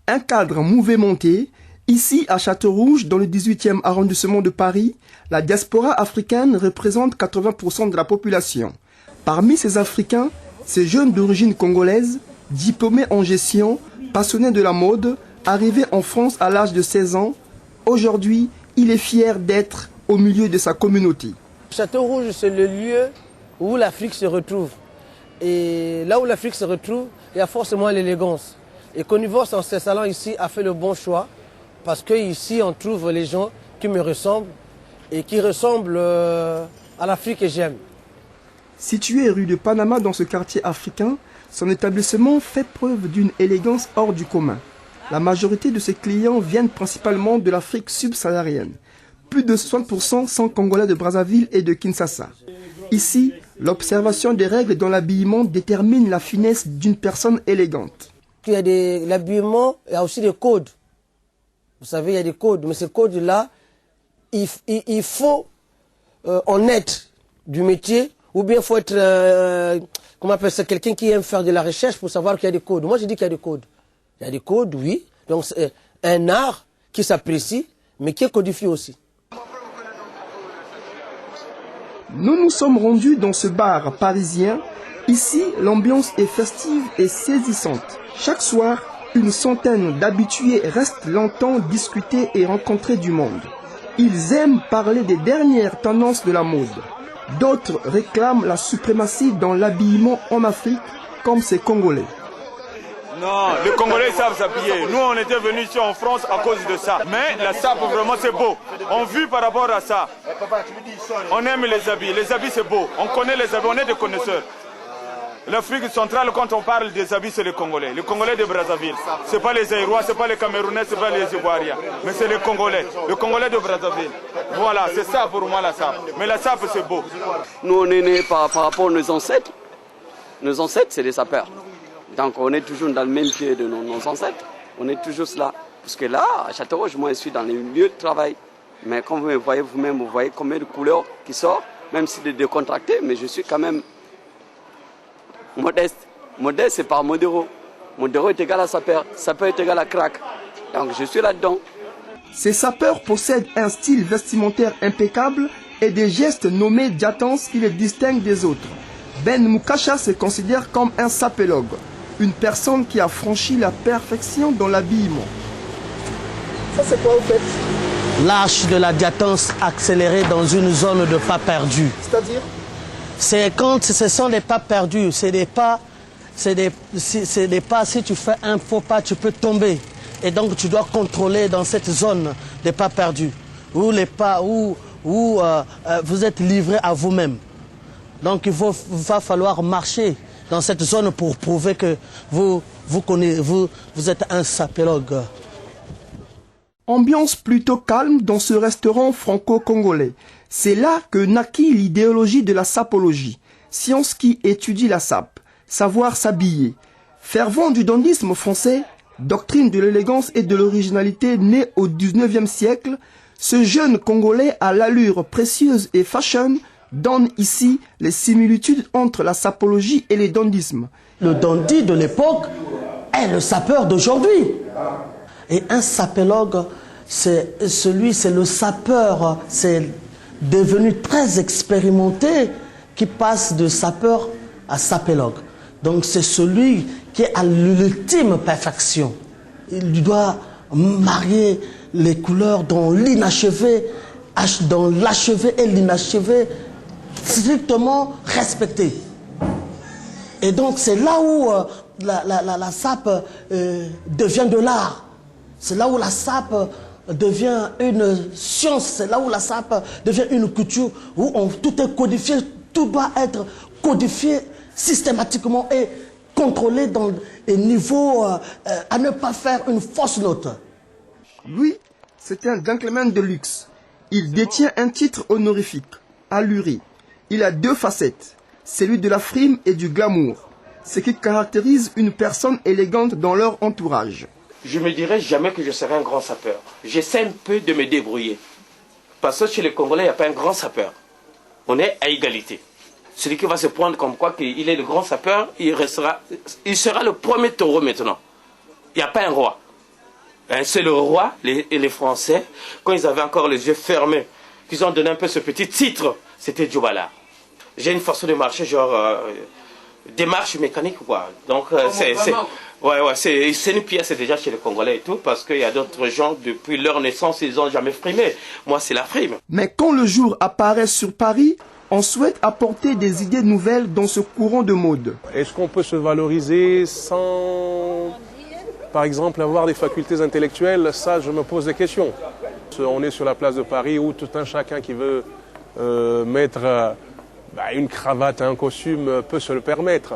Un cadre mouvementé. Ici, à Château-Rouge, dans le 18e arrondissement de Paris, la diaspora africaine représente 80% de la population. Parmi ces Africains, ces jeunes d'origine congolaise, diplômés en gestion, passionnés de la mode, arrivés en France à l'âge de 16 ans, aujourd'hui, il est fier d'être au milieu de sa communauté. Château-Rouge, c'est le lieu où l'Afrique se retrouve. Et là où l'Afrique se retrouve, il y a forcément l'élégance. Et Conivos, en s'installant ici, a fait le bon choix. Parce qu'ici, on trouve les gens qui me ressemblent et qui ressemblent à l'Afrique que j'aime. Situé rue de Panama dans ce quartier africain, son établissement fait preuve d'une élégance hors du commun. La majorité de ses clients viennent principalement de l'Afrique subsaharienne. Plus de 60% sont congolais de Brazzaville et de Kinshasa. Ici, l'observation des règles dans l'habillement détermine la finesse d'une personne élégante. Il y a l'habillement, il y a aussi des codes. Vous savez, il y a des codes, mais ces codes-là, il faut en être du métier, ou bien il faut être, comment on appelle ça, quelqu'un qui aime faire de la recherche pour savoir qu'il y a des codes. Moi, je dis qu'il y a des codes. Il y a des codes, oui. Donc, c'est un art qui s'apprécie, mais qui est codifié aussi. Nous nous sommes rendus dans ce bar parisien. Ici, l'ambiance est festive et saisissante. Chaque soir, une centaine d'habitués restent longtemps discuter et rencontrer du monde. Ils aiment parler des dernières tendances de la mode. D'autres réclament la suprématie dans l'habillement en Afrique, comme ces Congolais. Non, les Congolais savent s'habiller. Nous, on était venus ici en France à cause de ça. Mais la sape, vraiment, c'est beau. On vit par rapport à ça. On aime les habits. Les habits, c'est beau. On connaît les habits. On est des connaisseurs. L'Afrique centrale, quand on parle des habits, c'est les Congolais. Les Congolais de Brazzaville. Ce n'est pas les Aïrois, ce n'est pas les Camerounais, ce n'est pas les Ivoiriens. Mais c'est les Congolais. Les Congolais de Brazzaville. Voilà, c'est ça pour moi la sape. Mais la sape, c'est beau. Nous, on est nés par rapport à nos ancêtres. Nos ancêtres, c'est des sapeurs. Donc, on est toujours dans le même pied de nos ancêtres. On est toujours là. Parce que là, à Château-Rouge, moi, je suis dans les lieux de travail. Mais comme vous me voyez vous-même, vous voyez combien de couleurs qui sortent, même si c'est décontracté, mais je suis quand même modeste. Modeste, c'est par modéro. Modéro est égal à sapeur. Sapeur est égal à crack. Donc, je suis là-dedans. Ces sapeurs possèdent un style vestimentaire impeccable et des gestes nommés diatans qui les distinguent des autres. Ben Moukasha se considère comme un sapélogue, une personne qui a franchi la perfection dans l'habillement. Ça, c'est quoi, au fait? L'arche de la diatance accélérée dans une zone de pas perdus. C'est-à-dire? C'est quand ce sont des pas perdus, c'est des pas, si tu fais un faux pas, tu peux tomber. Et donc tu dois contrôler dans cette zone des pas perdus, où vous êtes livré à vous-même. Donc il va falloir marcher dans cette zone pour prouver que vous êtes un sapélogue. Ambiance plutôt calme dans ce restaurant franco-congolais. C'est là que naquit l'idéologie de la sapologie, science qui étudie la sape, savoir s'habiller. Fervent du dandisme français, doctrine de l'élégance et de l'originalité née au 19e siècle, ce jeune Congolais à l'allure précieuse et fashion donne ici les similitudes entre la sapologie et les dandismes. Le dandy de l'époque est le sapeur d'aujourd'hui. Et un sapélogue, c'est le sapeur, c'est devenu très expérimenté qui passe de sapeur à sapélogue. Donc c'est celui qui est à l'ultime perfection. Il doit marier les couleurs dans l'inachevé, dans l'achevé et l'inachevé, strictement respectés. Et donc c'est là où la sape devient de l'art. C'est là où la sape devient une science, c'est là où la sape devient une couture, où tout est codifié, tout doit être codifié systématiquement et contrôlé dans un niveau à ne pas faire une fausse note. Lui, c'est un gentleman de luxe. Il détient un titre honorifique, ahuri. Il a deux facettes, celui de la frime et du glamour, ce qui caractérise une personne élégante dans leur entourage. Je me dirais jamais que je serai un grand sapeur. J'essaie un peu de me débrouiller. Parce que chez les Congolais, il n'y a pas un grand sapeur. On est à égalité. Celui qui va se prendre comme quoi qu'il est le grand sapeur, il sera le premier taureau maintenant. Il n'y a pas un roi. C'est le roi et les Français, quand ils avaient encore les yeux fermés, qu'ils ont donné un peu ce petit titre, c'était Djoubala. J'ai une façon de marcher, genre démarche mécanique, quoi. Donc, c'est une pièce déjà chez les Congolais et tout, parce qu'il y a d'autres gens, depuis leur naissance, ils n'ont jamais frimé. Moi, c'est la frime. Mais quand le jour apparaît sur Paris, on souhaite apporter des idées nouvelles dans ce courant de mode. Est-ce qu'on peut se valoriser sans, par exemple, avoir des facultés intellectuelles? Ça, je me pose des questions. On est sur la place de Paris où tout un chacun qui veut mettre une cravate, un costume peut se le permettre.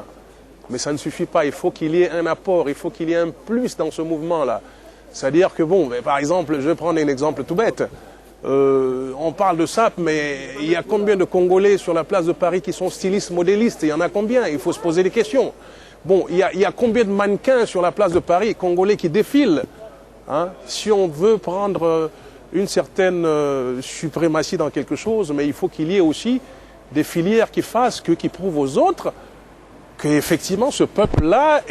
Mais ça ne suffit pas, il faut qu'il y ait un apport, il faut qu'il y ait un plus dans ce mouvement-là. C'est-à-dire que, par exemple, je vais prendre un exemple tout bête. On parle de SAP, mais il y a combien de Congolais sur la place de Paris qui sont stylistes, modélistes? Il y en a combien? Il faut se poser des questions. Il y a combien de mannequins sur la place de Paris, Congolais qui défilent, hein? Si on veut prendre une certaine suprématie dans quelque chose, mais il faut qu'il y ait aussi des filières qui fassent, qui prouvent aux autres qu'effectivement ce peuple-là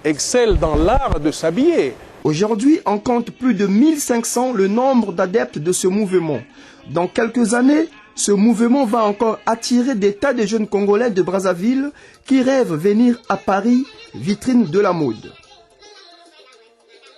excelle dans l'art de s'habiller. Aujourd'hui, on compte plus de 1500 le nombre d'adeptes de ce mouvement. Dans quelques années, ce mouvement va encore attirer des tas de jeunes Congolais de Brazzaville qui rêvent venir à Paris, vitrine de la mode.